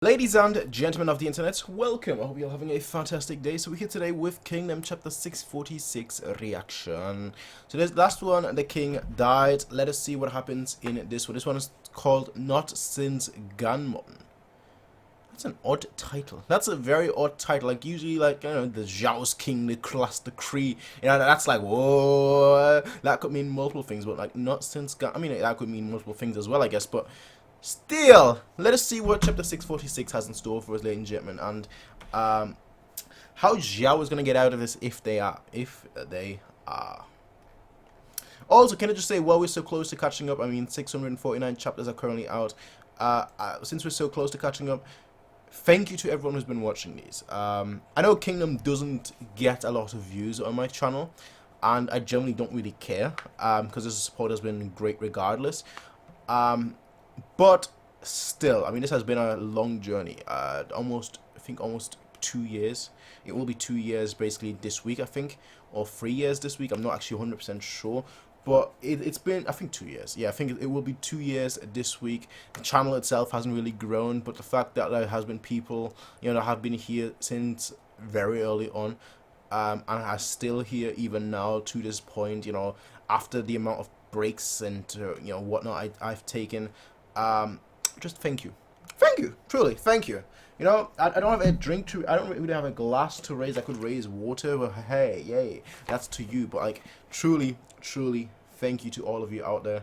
Ladies and gentlemen of the internet, welcome. I hope you're having a fantastic day. So we're here today with Kingdom chapter 646 reaction. So this last one, the king died. Let us see what happens in this one. This one is called Not Since Ganmon. That's an odd title. That's a very odd title. Like usually, like the Zhao's King, the Class, the Kree. That's like whoa. That could mean multiple things, but like not since Gan. I mean, that could mean multiple things as well, I guess. But still, let us see what chapter 646 has in store for us, ladies and gentlemen, and how Zhao is going to get out of this if they are. Also, can I just say, while we're so close to catching up, I mean, 649 chapters are currently out. Since we're so close to catching up, thank you to everyone who's been watching these. I know Kingdom doesn't get a lot of views on my channel, and I generally don't really care, because the support has been great regardless. But still, I mean, this has been a long journey. I think almost 2 years. It will be 2 years basically this week, I think, or 3 years this week. I'm not actually 100% sure, but it's been, I think, 2 years. Yeah, I think it will be 2 years this week. The channel itself hasn't really grown, but the fact that there has been people, that have been here since very early on, and are still here even now to this point, after the amount of breaks and whatnot I've taken. Just thank you, truly thank you. I don't have a drink to, I don't really have a glass to raise. I could raise water, but hey, yay, that's to you. But like, truly thank you to all of you out there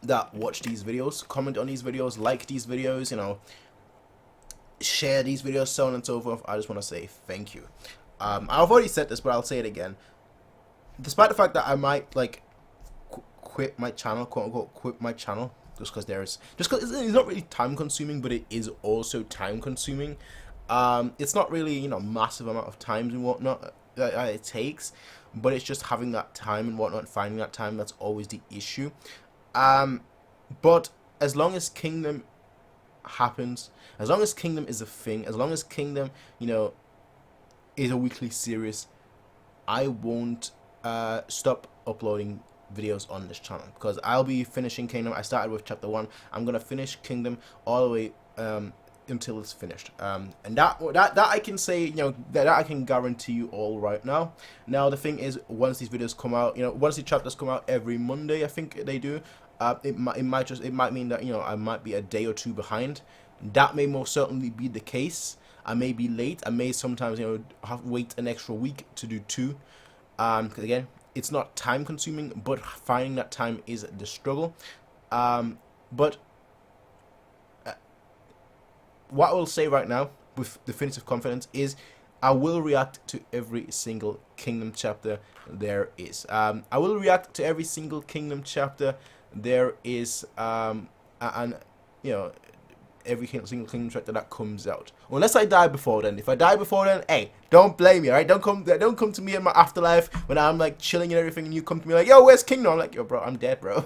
that watch these videos, comment on these videos, like these videos, share these videos, so on and so forth. I just want to say thank you. I've already said this, but I'll say it again. Despite the fact that I might like quit my channel, quote unquote, quit my channel, just because it's not really time consuming, but it is also time consuming. It's not really massive amount of times and whatnot that it takes, but it's just having that time and whatnot, finding that time, that's always the issue. But as long as Kingdom happens, as long as Kingdom is a thing, as long as Kingdom is a weekly series, I won't stop uploading videos on this channel, because I'll be finishing Kingdom. I started with chapter 1. I'm gonna finish Kingdom all the way until it's finished, and that I can say, that I can guarantee you all right now. Now the thing is, once these videos come out, once the chapters come out every Monday, I think they do, it might mean that I might be a day or two behind. That may most certainly be the case. I may be late. I may sometimes have wait an extra week to do 2, because again, it's not time consuming, but finding that time is the struggle. But what I will say right now with definitive confidence is I will react to every single Kingdom chapter there is. I will react to every single Kingdom chapter there is, and every single Kingdom chapter that comes out, unless I die before then. If I die before then, hey, don't blame me, alright? Don't come to me in my afterlife when I'm like chilling and everything, and you come to me like, yo, where's Kingdom? I'm like, yo, bro, I'm dead, bro.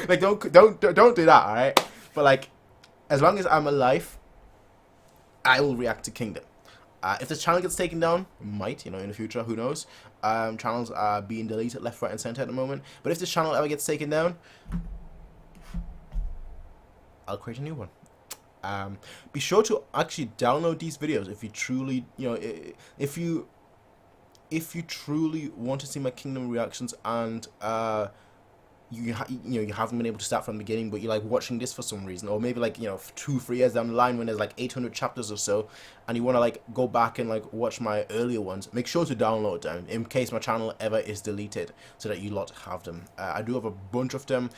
Like, don't do that, alright? But like, as long as I'm alive, I will react to Kingdom. If the channel gets taken down, might, in the future, who knows? Channels are being deleted left, right, and center at the moment. But if this channel ever gets taken down, I'll create a new one. Be sure to actually download these videos if you truly, if you truly want to see my Kingdom reactions, and you haven't been able to start from the beginning, but you like watching this for some reason, or maybe like 2-3 years down the line when there's like 800 chapters or so, and you want to like go back and like watch my earlier ones. Make sure to download them in case my channel ever is deleted, so that you lot have them. I do have a bunch of them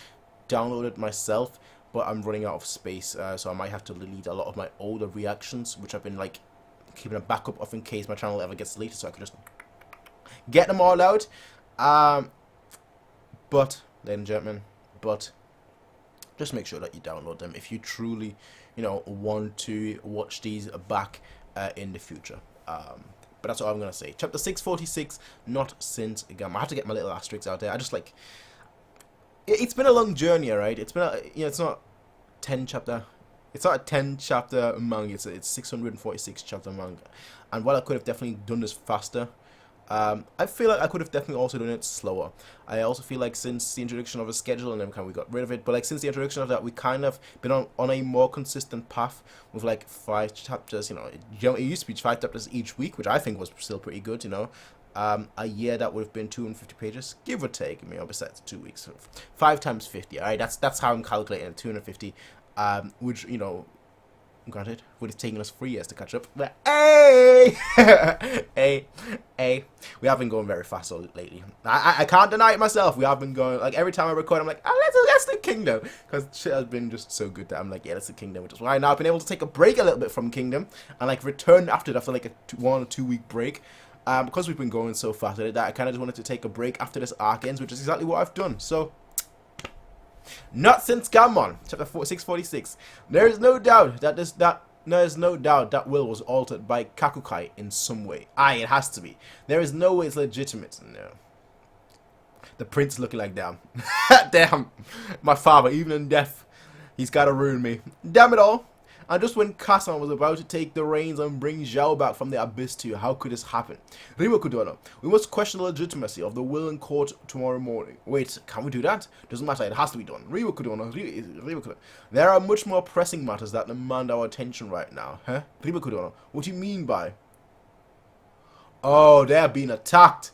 downloaded myself, but I'm running out of space, so I might have to delete a lot of my older reactions, which I've been like keeping a backup of in case my channel ever gets deleted, so I can just get them all out. But ladies and gentlemen, just make sure that you download them if you truly want to watch these back in the future. But that's all I'm gonna say. Chapter 646, Not Since Ganmon. I have to get my little asterisks out there. I just like, it's been a long journey, right? It's been it's not 10 chapter, it's not a 10 chapter manga, it's 646 chapter manga. And while I could have definitely done this faster, I feel like I could have definitely also done it slower. I also feel like since the introduction of a schedule and then kind of we got rid of it, but like since the introduction of that, we kind of been on a more consistent path with like 5 chapters. It used to be 5 chapters each week, which I think was still pretty good. A year that would have been 250 pages, give or take. Besides 2 weeks, 5 times 50. All right, that's how I'm calculating it. 250, which granted, would have taken us 3 years to catch up. But hey, hey, we have been going very fast lately. I can't deny it myself. We have been going, like, every time I record, I'm like, let's do Kingdom, because shit has been just so good that I'm like, yeah, let's do Kingdom. Which is why now I've been able to take a break a little bit from Kingdom and like return after like a 1 or 2 week break. Because we've been going so fast at it, that I kind of just wanted to take a break after this arc ends, which is exactly what I've done. So, not since Gammon, chapter 646. There is no doubt that will was altered by Kakukai in some way. It has to be. There is no way it's legitimate. No. The prince looking like damn. Damn. My father, even in death, he's gotta ruin me. Damn it all. And just when Kasan was about to take the reins and bring Zhao back from the abyss to you, how could this happen? Ribokudono, we must question the legitimacy of the will in court tomorrow morning. Wait, can we do that? Doesn't matter, it has to be done. Ribokudono, there are much more pressing matters that demand our attention right now. Huh? Ribokudono, what do you mean by? Oh, they're being attacked.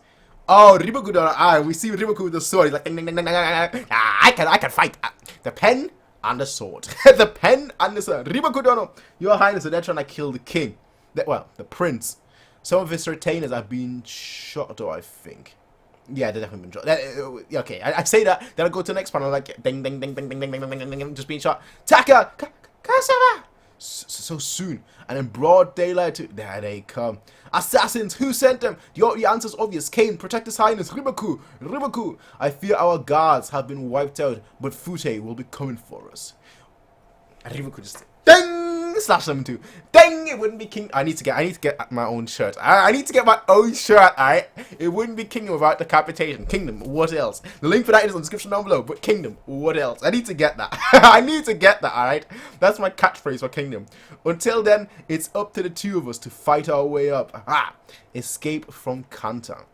Oh, Ribokudono, we see Riboku with the sword. He's like, ding, ding, ding, ding, ding, ding. I can fight. The pen and the sword. The pen and the sword. Ribokudono, Your Highness, they're trying to kill the king. The prince. Some of his retainers have been shot, though, I think. Yeah, they've definitely been shot. Okay, I say that, then I go to the next panel, like, ding, ding, ding, ding, ding, ding, ding, ding, ding, ding, just being shot. Taka! Kasama! So soon, and in broad daylight, there they come. Assassins, who sent them? The answer's obvious. Kane, protect His Highness. Riboku. I fear our guards have been wiped out, but Fute will be coming for us. Riboku just ding, slash them too. Ding, it wouldn't be king. I need to get my own shirt. I need to get my own shirt. Alright, it wouldn't be kingdom without decapitation. Kingdom, what else? The link for that is in the description down below. But kingdom, what else? I need to get that. I need to get that. Alright, that's my catchphrase for kingdom. Until then, it's up to the two of us to fight our way up. Escape from Kanta.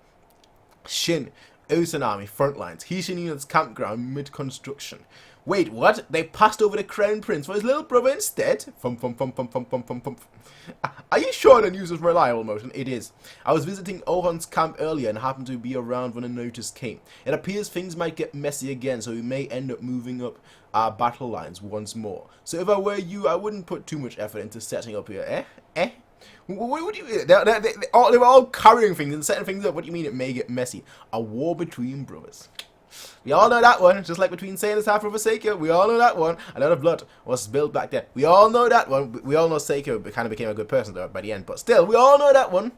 Shin, Osanami, front lines. Hishin unit's campground mid-construction. Wait, what? They passed over the Crown Prince for his little brother instead? Are you sure the news is reliable, Motion? It is. I was visiting Ohon's camp earlier and happened to be around when the notice came. It appears things might get messy again, so we may end up moving up our battle lines once more. So if I were you, I wouldn't put too much effort into setting up here. What would you... They were all carrying things and setting things up. What do you mean it may get messy? A war between brothers. We all know that one, just like between Sailor's half-brother Seiko. We all know that one. A lot of blood was spilled back there. We all know that one. We all know Seiko kind of became a good person though by the end, but still, we all know that one.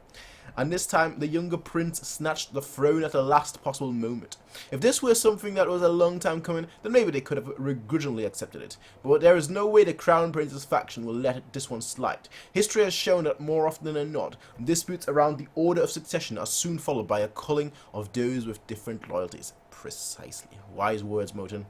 And this time, the younger prince snatched the throne at the last possible moment. If this were something that was a long time coming, then maybe they could have begrudgingly accepted it. But there is no way the Crown Prince's faction will let this one slide. History has shown that more often than not, disputes around the order of succession are soon followed by a culling of those with different loyalties. Precisely. Wise words, Moten.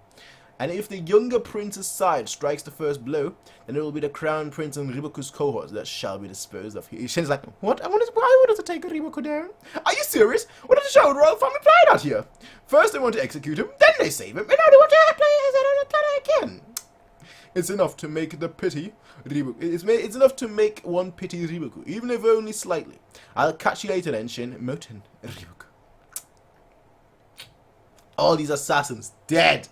And if the younger prince's side strikes the first blow, then it will be the Crown Prince and Riboku's cohorts that shall be disposed of. Shin's like, what? Why wanted to take Riboku down? Are you serious? What did the show royal family plan out here? First they want to execute him, then they save him, and now they want to play his plan again. It's enough to make the pity Riboku. It's enough to make one pity Riboku, even if only slightly. I'll catch you later then, Shin. Moten, Riboku. All these assassins dead.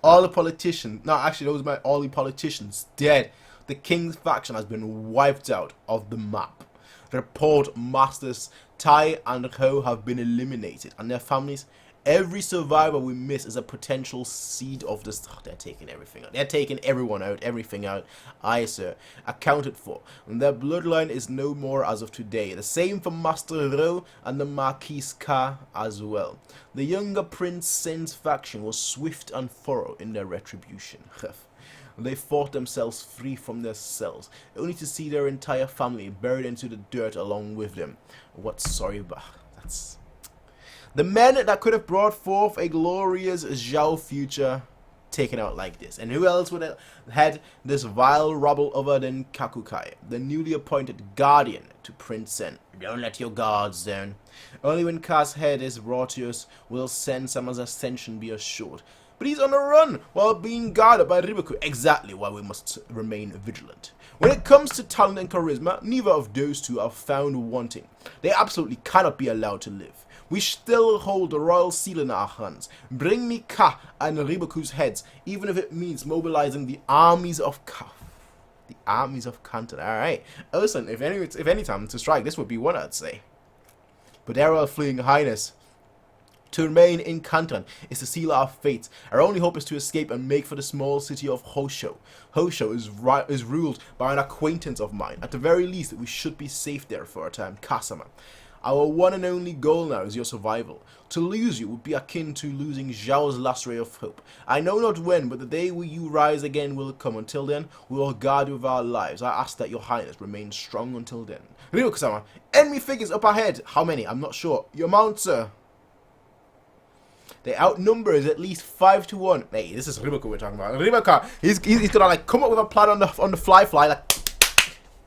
All the politicians, no, actually, those are all the politicians dead. The king's faction has been wiped out of the map. The port masters Tai and Ho have been eliminated, and their families. Every survivor we miss is a potential seed of this. Oh, they're taking everything out. They're taking everyone out, everything out. Aye, sir. Accounted for. And their bloodline is no more as of today. The same for Master Ro and the Marquis Ka as well. The younger Prince Sin's faction was swift and thorough in their retribution. They fought themselves free from their cells, only to see their entire family buried into the dirt along with them. What sorry, but that's... The men that could have brought forth a glorious Zhao future taken out like this. And who else would head this vile rubble other than Kakukai, the newly appointed guardian to Prince Sen? Don't let your guards down. Only when Ka's head is brought to us will Sen-sama's ascension be assured. But he's on the run while being guarded by Riboku. Exactly why we must remain vigilant. When it comes to talent and charisma, neither of those two are found wanting. They absolutely cannot be allowed to live. We still hold the royal seal in our hands. Bring me Ka and Riboku's heads, even if it means mobilizing the armies of Ka. The armies of Kanton. Alright. Listen, if any time to strike, this would be one, I'd say. But their royal fleeing highness, to remain in Kanton is to seal our fate. Our only hope is to escape and make for the small city of Hosho. Hosho is ruled by an acquaintance of mine. At the very least, we should be safe there for a time. Kasama. Our one and only goal now is your survival. To lose you would be akin to losing Zhao's last ray of hope. I know not when, but the day you rise again will come. Until then, we will guard you with our lives. I ask that your highness remain strong until then. Ryuko-sama, enemy figures up ahead. How many? I'm not sure. Your mount, sir. They outnumber is at least 5 to 1. Hey, this is Riboku we're talking about. Riboku, he's gonna like come up with a plan on the fly like,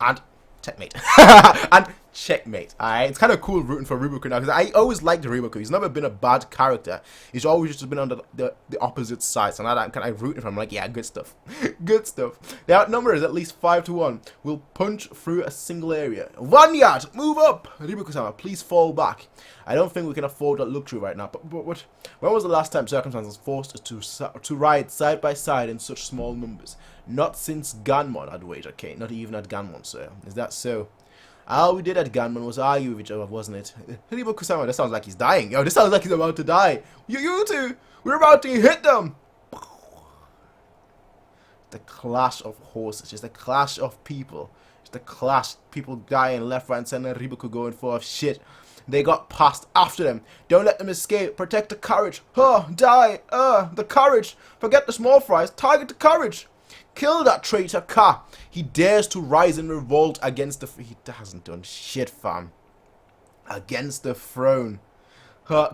and checkmate. And checkmate. Alright, it's kind of cool rooting for Riboku now, because I always liked Riboku. He's never been a bad character. He's always just been on the opposite side. So now that I'm kind of rooting for him, I'm like, yeah, good stuff. Good stuff. The outnumber is at least 5 to 1. We'll punch through a single area. Vanyard, move up! Riboku-sama, please fall back. I don't think we can afford that luxury right now. But when was the last time circumstances forced us to ride side by side in such small numbers? Not since Ganmon, I'd wager, okay? Not even at Ganmon, sir. Is that so? All we did at Ganmon was argue with each other, wasn't it? Riboku-sama, this sounds like he's dying. Yo, this sounds like he's about to die. You two, we're about to hit them. The clash of horses, just a clash of people. Just a clash, people dying left, right, and center. Riboku going for shit. They got past after them. Don't let them escape. Protect the courage. Die. The courage. Forget the small fries. Target the courage. Kill that traitor Ka. He dares to rise in revolt against the... He hasn't done shit, fam. Against the throne.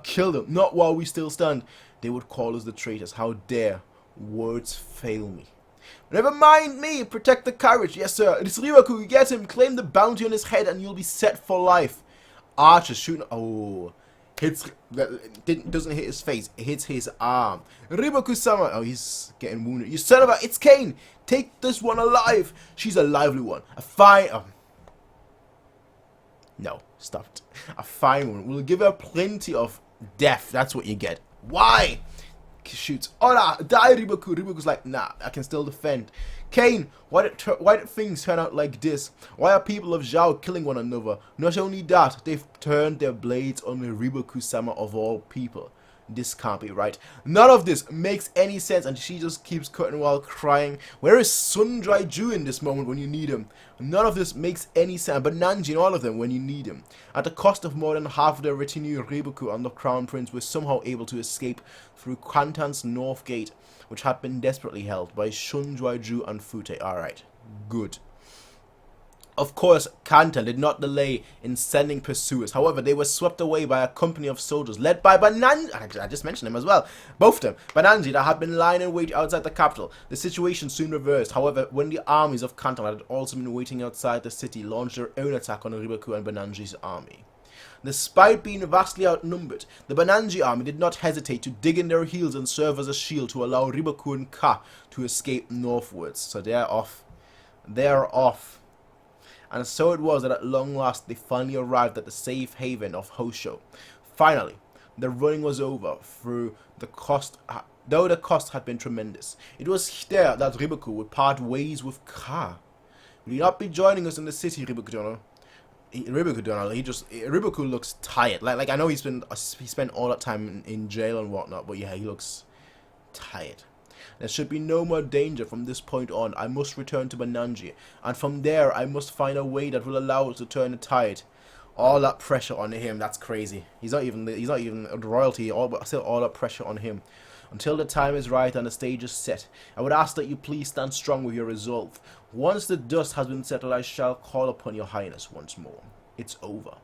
Kill them. Not while we still stand. They would call us the traitors. How dare. Words fail me. Never mind me. Protect the courage. Yes, sir. It's Riboku. Get him. Claim the bounty on his head and you'll be set for life. Archer shooting. Oh. Doesn't hit his face. It hits his arm. Riboku-sama. Oh, he's getting wounded. You son of a... It's Kane. Take this one alive. She's a lively one. A fine... No. Stop it. A fine one. We'll give her plenty of death. That's what you get. Why? Shoots. Hola. Die, Riboku. Riboku's like, nah. I can still defend. Kane, why did things turn out like this? Why are people of Zhao killing one another? Not only that, they've turned their blades on the Riboku-sama of all people. This can't be right. None of this makes any sense, and she just keeps cutting while crying. Where is Sundraiju in this moment when you need him? None of this makes any sense, but Nanji and all of them when you need him. At the cost of more than half of their retinue, Riboku and the Crown Prince were somehow able to escape through Kantan's North Gate, which had been desperately held by Sundraiju and Fute. Alright, good. Of course, Kantan did not delay in sending pursuers. However, they were swept away by a company of soldiers led by Bananji. I just mentioned him as well. Both of them. Bananji that had been lying in wait outside the capital. The situation soon reversed. However, when the armies of Kantan had also been waiting outside the city, launched their own attack on Riboku and Bananji's army. Despite being vastly outnumbered, the Bananji army did not hesitate to dig in their heels and serve as a shield to allow Riboku and Ka to escape northwards. So they're off. They're off. And so it was that at long last they finally arrived at the safe haven of Hosho. Finally, the running was over though the cost had been tremendous. It was there that Riboku would part ways with Ka. Will you not be joining us in the city, Riboku-dono? Riboku looks tired. Like I know he spent all that time in jail and whatnot, but yeah, he looks tired. There should be no more danger from this point on. I must return to Bananji, and from there I must find a way that will allow us to turn the tide. All that pressure on him, that's crazy. He's not even royalty, but still all that pressure on him. Until the time is right and the stage is set, I would ask that you please stand strong with your resolve. Once the dust has been settled, I shall call upon your highness once more. It's over.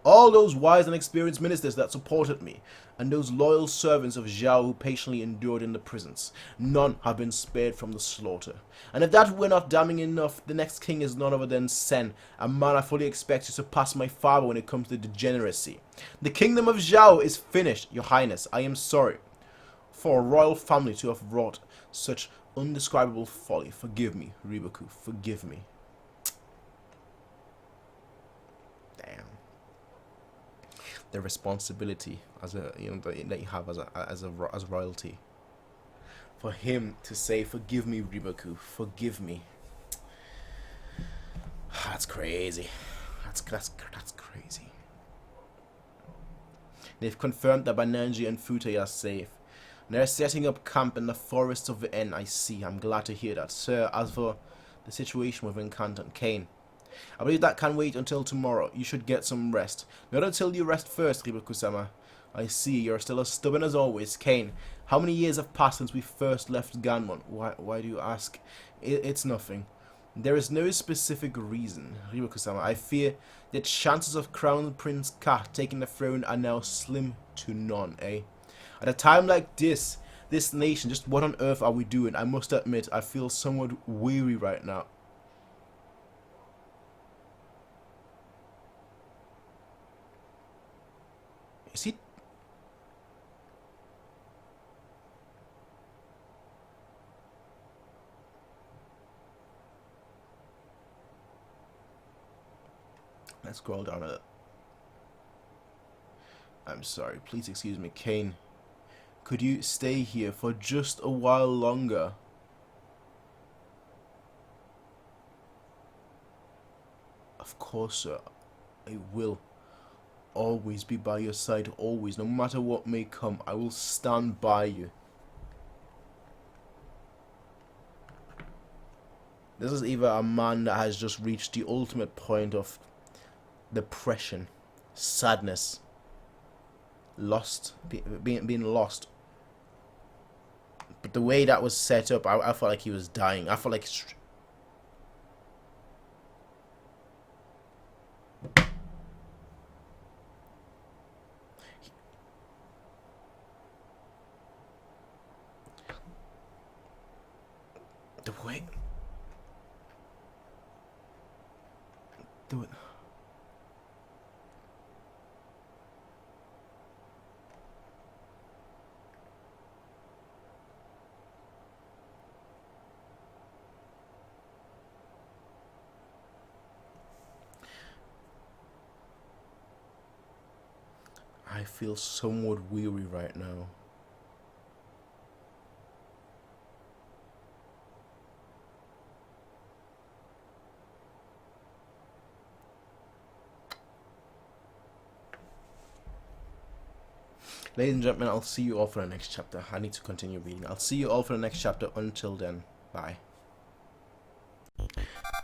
All those wise and experienced ministers that supported me, and those loyal servants of Zhao who patiently endured in the prisons, none have been spared from the slaughter. And if that were not damning enough, the next king is none other than Sen, a man I fully expect to surpass my father when it comes to degeneracy. The kingdom of Zhao is finished, your highness. I am sorry for a royal family to have wrought such undescribable folly. Forgive me, Ribaku, forgive me. Damn. The responsibility as a that you have as royalty. For him to say, "Forgive me, Ribaku, forgive me." That's crazy. That's crazy. They've confirmed that Bananji and Futai are safe. They're setting up camp in the forests of the N. I see. I'm glad to hear that, sir. As for the situation within Canton, Kane, I believe that can wait until tomorrow. You should get some rest. Not until you rest first, Ribaku-sama. I see, you're still as stubborn as always. Kane, how many years have passed since we first left Ganmon? Why do you ask? It's nothing. There is no specific reason, Ribaku-sama. I fear the chances of Crown Prince Ka taking the throne are now slim to none, eh? At a time like this nation, just what on earth are we doing? I must admit, I feel somewhat weary right now. Is he? Let's scroll down a little. I'm sorry, please excuse me, Kane. Could you stay here for just a while longer? Of course, sir. I will always be by your side, always, no matter what may come. I will stand by you. This is either a man that has just reached the ultimate point of depression, sadness, lost, being lost. But the way that was set up, I felt like he was dying. I felt like the way do it. I feel somewhat weary right now. Ladies and gentlemen, I'll see you all for the next chapter. I need to continue reading. I'll see you all for the next chapter. Until then, bye.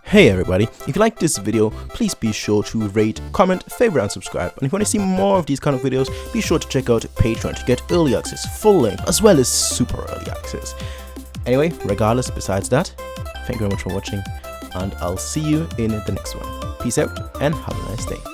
Hey everybody, if you like this video, please be sure to rate, comment, favorite and subscribe. And if you want to see more of these kind of videos, be sure to check out Patreon to get early access, full length, as well as super early access. Anyway, regardless, besides that, thank you very much for watching, and I'll see you in the next one. Peace out and have a nice day.